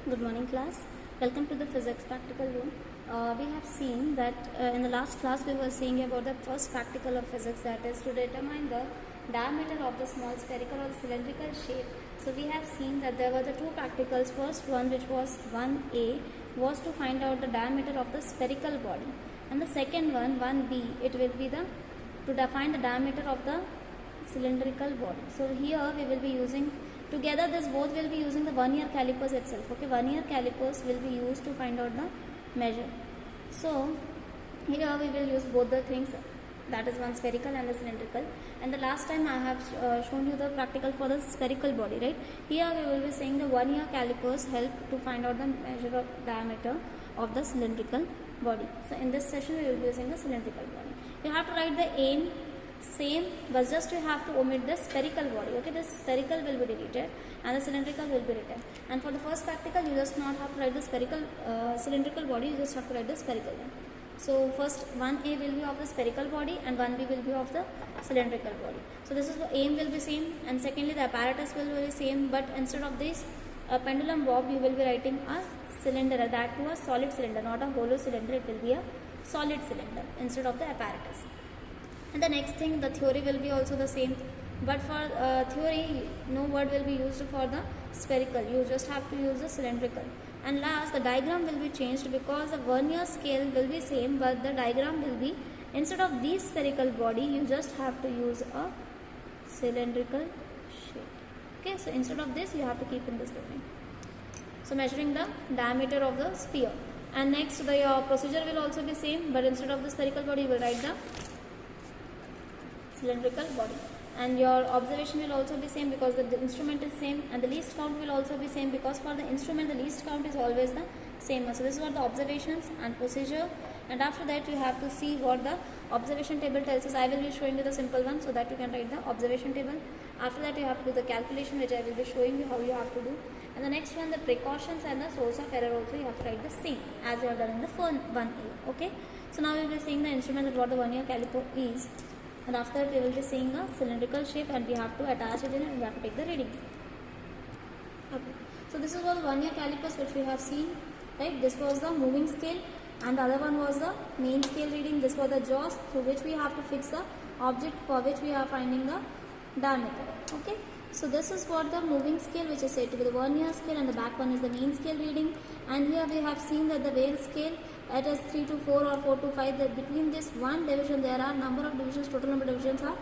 Good morning, class. Welcome to the physics practical room. We have seen that in the last class we were seeing about the first practical of physics, that is to determine the diameter of the small spherical or cylindrical shape. So we have seen that there were the two practicals. First one, which was 1A, was to find out the diameter of the spherical body, and the second one, 1B, it will be to define the diameter of the cylindrical body. So here we will be using together, this both will be using the vernier calipers itself. Okay, vernier calipers will be used to find out the measure. So here we will use both the things, that is one spherical and a cylindrical. And the last time I have shown you the practical for the spherical body, right? Here we will be saying the vernier calipers help to find out the measure of diameter of the cylindrical body. So in this session we will be using the cylindrical body. You have to write the aim same, but just you have to omit the spherical body. Okay, the spherical will be deleted and the cylindrical will be written. And for the first practical, you just not have to write the spherical cylindrical body, you just have to write the spherical one. So first 1A will be of the spherical body and 1B will be of the cylindrical body. So this is the aim will be same, and secondly the apparatus will be same, but instead of this pendulum bob, you will be writing a cylinder, that too a solid cylinder, not a hollow cylinder. It will be a solid cylinder instead of the apparatus. And the next thing, the theory will be also the same, but for theory no word will be used for the spherical, you just have to use the cylindrical. And last, the diagram will be changed because the vernier scale will be same, but the diagram will be, instead of this spherical body, you just have to use a cylindrical shape. Okay, so instead of this you have to keep in this domain. So measuring the diameter of the sphere. And next, the procedure will also be same, but instead of the spherical body you will write the cylindrical body. And your observation will also be same because the instrument is same, and the least count will also be same because for the instrument the least count is always the same. So this is what the observations and procedure, and after that you have to see what the observation table tells us. I will be showing you the simple one so that you can write the observation table. After that you have to do the calculation, which I will be showing you how you have to do. And the next one, the precautions and the source of error, also you have to write the same as you have done in the 1A. Okay, so now we will be seeing the instrument, that what the vernier caliper is. And after that we will be seeing a cylindrical shape, and we have to attach it in and we have to take the readings. Okay, so this is all vernier calipers which we have seen, right? This was the moving scale and the other one was the main scale reading. This was the jaws through which we have to fix the object for which we are finding the diameter. Okay, so this is what the moving scale, which is said to be the vernier scale, and the back one is the main scale reading. And here we have seen that the Weyl scale, it is 3 to 4 or 4 to 5. That between this one division there are number of divisions, total number of divisions are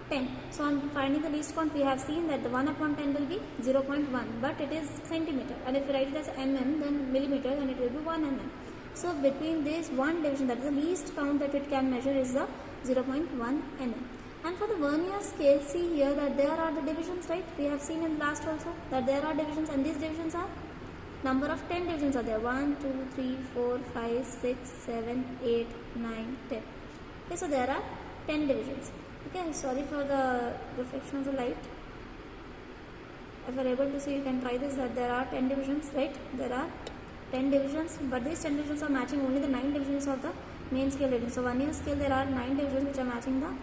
10. So on finding the least count, we have seen that the 1 upon 10 will be 0.1, but it is centimeter, and if you write it as mm, then millimeter, then it will be 1 mm. So between this one division, that is the least count that it can measure, is the 0.1 mm. And for the vernier scale, see here that there are the divisions, right? We have seen in last also that there are divisions, and these divisions are number of 10 divisions are there. 1, 2, 3, 4, 5, 6, 7, 8, 9, 10. Okay, so there are 10 divisions. Okay, sorry for the reflection of the light. If you are able to see, you can try this, that there are 10 divisions, right? There are 10 divisions, but these 10 divisions are matching only the 9 divisions of the main scale reading. So vernier scale, there are 9 divisions which are matching the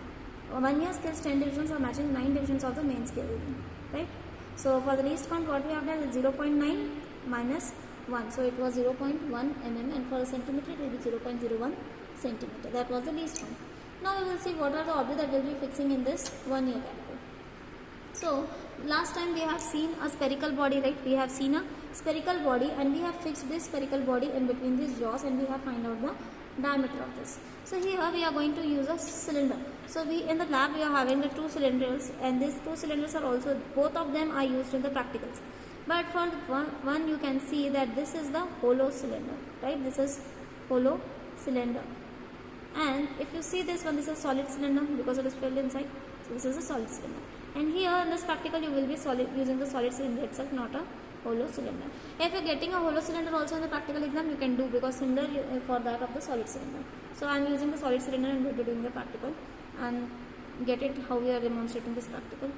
vernier scale's 10 divisions are matching 9 divisions of the main scale reading, right? So for the least count, what we have done is 0.9 minus 1, so it was 0.1 mm, and for a centimeter it will be 0.01 centimeter. That was the least count. Now we will see what are the objects that we will be fixing in this vernier caliper. So last time we have seen a spherical body, right? We have seen a spherical body and we have fixed this spherical body in between these jaws, and we have find out the diameter of this. So here we are going to use a cylinder. So we in the lab we are having the two cylinders, and these two cylinders are also, both of them are used in the practicals. But for one you can see that this is the hollow cylinder, right? This is hollow cylinder. And if you see this one, this is a solid cylinder because it is filled inside. So this is a solid cylinder. And here in this practical you will be using the solid cylinder itself, not a hollow cylinder. If you are getting a hollow cylinder also in the practical exam, you can do, because similar for that of the solid cylinder. So I am using the solid cylinder and we will be doing the practical, and get it how we are demonstrating this practical.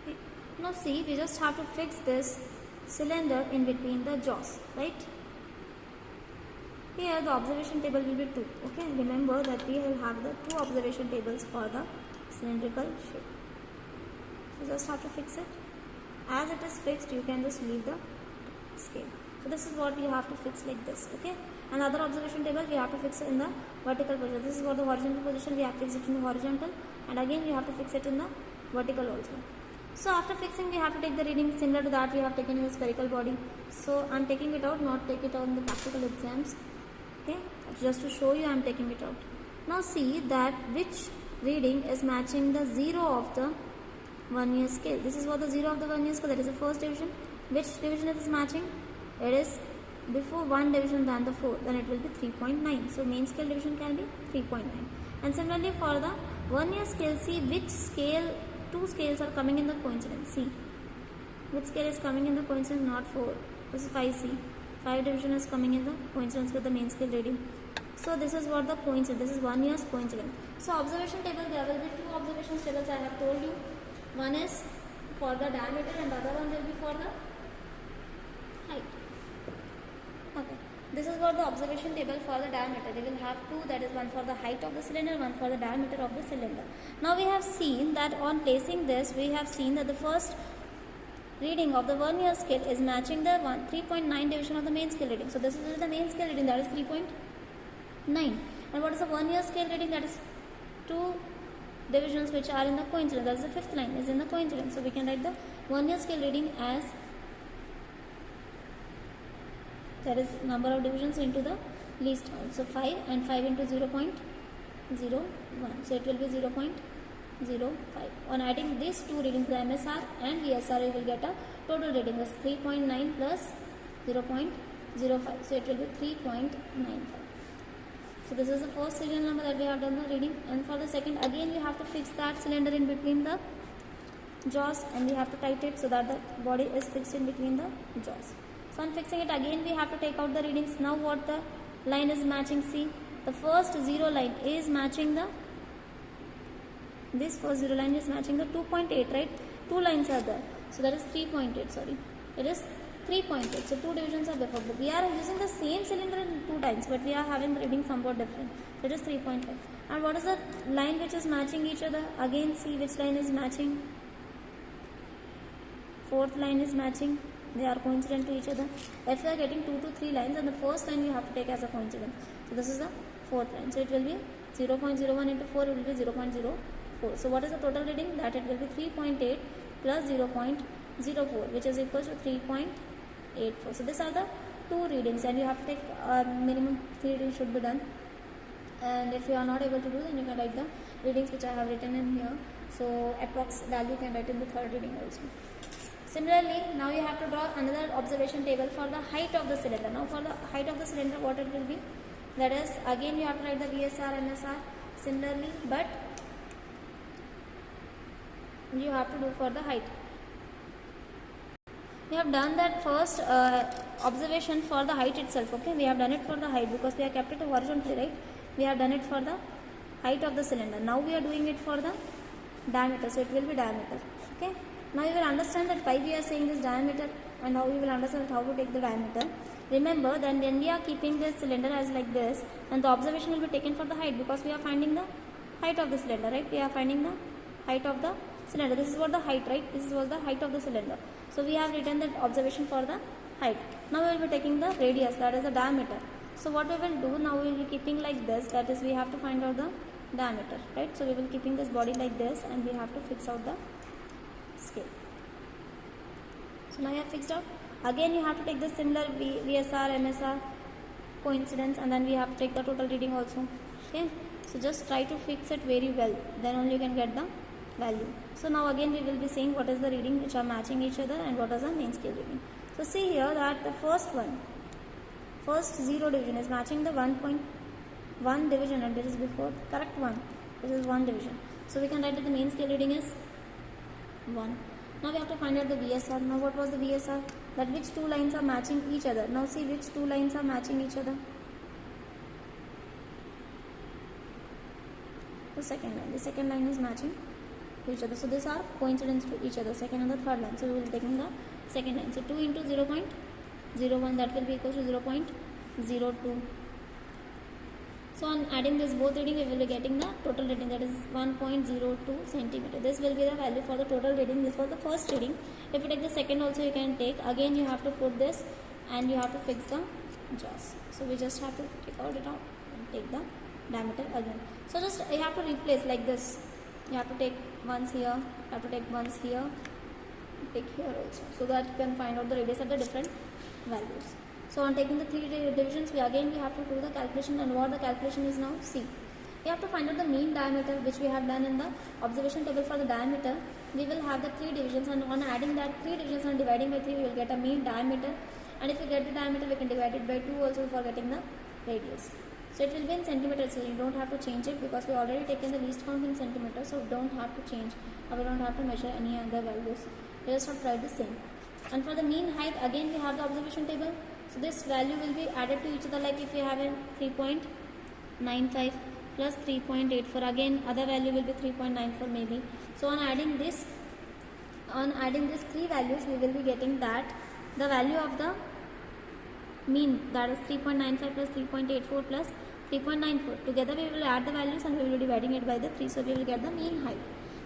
Okay. Now see, we just have to fix this cylinder in between the jaws, right? Here the observation table will be 2. Okay, remember that we will have the 2 observation tables for the cylindrical shape. So just have to fix it. As it is fixed, you can just leave the scale. So this is what you have to fix like this. Okay. Another observation table we have to fix in the vertical position. This is for the horizontal position, we have to fix it in the horizontal, and again we have to fix it in the vertical also. So after fixing, we have to take the reading similar to that we have taken in the spherical body. So I am taking it out, not take it out in the practical exams. Okay, just to show you I am taking it out. Now see that which reading is matching the 0 of the 1 year scale. This is what the 0 of the 1 year scale, that is the first division. Which division it is matching? It is before 1 division than the 4, then it will be 3.9. So main scale division can be 3.9. And similarly for the 1 year scale, see which scale, 2 scales are coming in the coincidence. See which scale is coming in the coincidence, not 4. This is 5C. 5 division is coming in the coincidence with the main scale reading. So this is what the coincidence, this is 1 year's coincidence. So observation table, there will be 2 observation tables I have told you. One is for the diameter and the other one will be for the height. Okay. This is what the observation table for the diameter. They will have 2, that is one for the height of the cylinder, one for the diameter of the cylinder. Now we have seen that on placing this, we have seen that the first reading of the 1 year scale is matching the 3.9 division of the main scale reading. So this is the main scale reading, that is 3.9. And what is the 1 year scale reading? That is 2 divisions which are in the coincidence. That is the fifth line is in the coincidence. So we can write the 1 year scale reading as, that is number of divisions into the least count. So 5 and 5 into 0.01. So it will be 0.05. On adding these 2 readings, the MSR and VSR, you will get a total reading as 3.9 plus 0.05. So it will be 3.95. So this is the first serial number that we have done the reading. And for the second, again we have to fix that cylinder in between the jaws, and we have to tighten it so that the body is fixed in between the jaws. So on fixing it, again we have to take out the readings. Now what the line is matching? See, the first 0 line is matching the, this first 0 line is matching the 2.8, right? 2 lines are there. So that is 3.8, sorry. It is 3.8. So 2 divisions are before. We are using the same cylinder in 2 times, but we are having the reading somewhat different. So it is 3.5. And what is the line which is matching each other? Again see which line is matching. Fourth line is matching. They are coincident to each other. If we are getting 2 to 3 lines, then the first line you have to take as a coincidence. So this is the fourth line. So it will be 0.01 into 4, it will be 0.04. So what is the total reading? That it will be 3.8 plus 0.04, which is equal to 3.84. So these are the 2 readings, and you have to take minimum 3 readings should be done. And if you are not able to do, then you can write the readings which I have written in here. So approx value you can write in the third reading also. Similarly, now you have to draw another observation table for the height of the cylinder. Now for the height of the cylinder, what it will be? That is, again you have to write the VSR, MSR similarly, but you have to do for the height. We have done that first observation for the height itself. Okay, we have done it for the height because we have kept it horizontally, right? We have done it for the height of the cylinder. Now we are doing it for the diameter, so it will be diameter. Okay. Now you will understand that why we are saying this diameter, and how you will understand how to take the diameter. Remember that when we are keeping this cylinder as like this, and the observation will be taken for the height, because we are finding the height of the cylinder, right? We are finding the height of the cylinder. This is what the height, right? This was the height of the cylinder. So we have written that observation for the height. Now we will be taking the radius, that is the diameter. So what we will do now, we will be keeping like this, that is we have to find out the diameter, right? So we will keeping this body like this, and we have to fix out the scale. So now you have fixed out. Again you have to take the similar VSR, MSR coincidence, and then we have to take the total reading also. Okay, so just try to fix it very well, then only you can get the value. So now again we will be saying what is the reading which are matching each other and what is the main scale reading. So see here that the first 0 division is matching the 1.1 division, and it is before correct 1. This is 1 division. So we can write that the main scale reading is 1. Now we have to find out the VSR. Now what was the VSR? That which 2 lines are matching each other. Now see which 2 lines are matching each other. The second line. The second line is matching to each other. So these are coincidence to each other, second and the third line. So we will be taking the second line. So 2 into 0.01, that will be equal to 0.02. So on adding this both reading, we will be getting the total reading, that is 1.02 centimeter. This will be the value for the total reading. This was the first reading. If you take the second also, you can take. Again you have to put this and you have to fix the jaws. So we just have to take it out and take the diameter again. So just you have to replace like this. You have to take ones here, you have to take ones here, take here also, so that you can find out the radius at the different values. So on taking the three divisions, we have to do the calculation, and what the calculation is now, see. We have to find out the mean diameter, which we have done in the observation table. For the diameter, we will have the three divisions, and on adding that three divisions and dividing by 3, we will get a mean diameter. And if we get the diameter, we can divide it by 2 also for getting the radius. So it will be in centimeters, so you don't have to change it because we already taken the least count in centimeters, so we don't have to change, or we don't have to measure any other values. We just have to try the same. And for the mean height, again we have the observation table. So this value will be added to each other, like if we have a 3.95 plus 3.84, again other value will be 3.94 maybe. So on adding these three values, we will be getting that the value of the mean, that is 3.95 plus 3.84 plus 3.94. Together we will add the values and we will be dividing it by the 3, so we will get the mean height.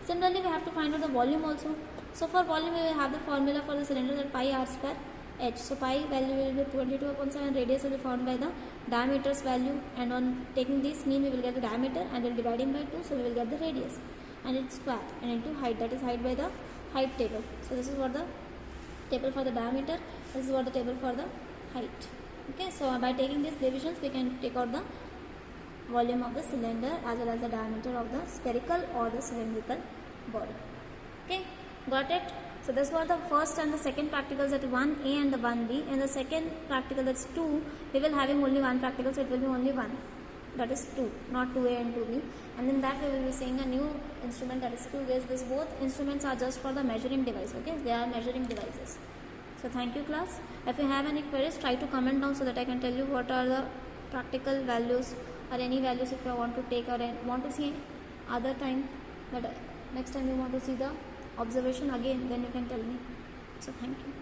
Similarly, we have to find out the volume also. So for volume, we will have the formula for the cylinder, that pi r square h. So pi value will be 22/7, radius will be found by the diameter's value, and on taking this mean, we will get the diameter and then dividing by 2, so we will get the radius, and it's square, and into height, that is height by the height table. So this is what the table for the diameter, this is what the table for the height. Okay, so by taking these divisions, we can take out the volume of the cylinder as well as the diameter of the spherical or the cylindrical body. Okay, got it? So this was the first and the second practicals, at 1A and the 1B. In the second practical, that's 2, we will having only one practical, so it will be only 1, that is 2, not 2A and 2B. And in that we will be seeing a new instrument, that is screw gauge. These both instruments are just for the measuring device. Okay, they are measuring devices. So thank you class. If you have any queries, try to comment down so that I can tell you what are the practical values or any values if you want to take, or want to see other time, but next time you want to see the observation again, then you can tell me. So thank you.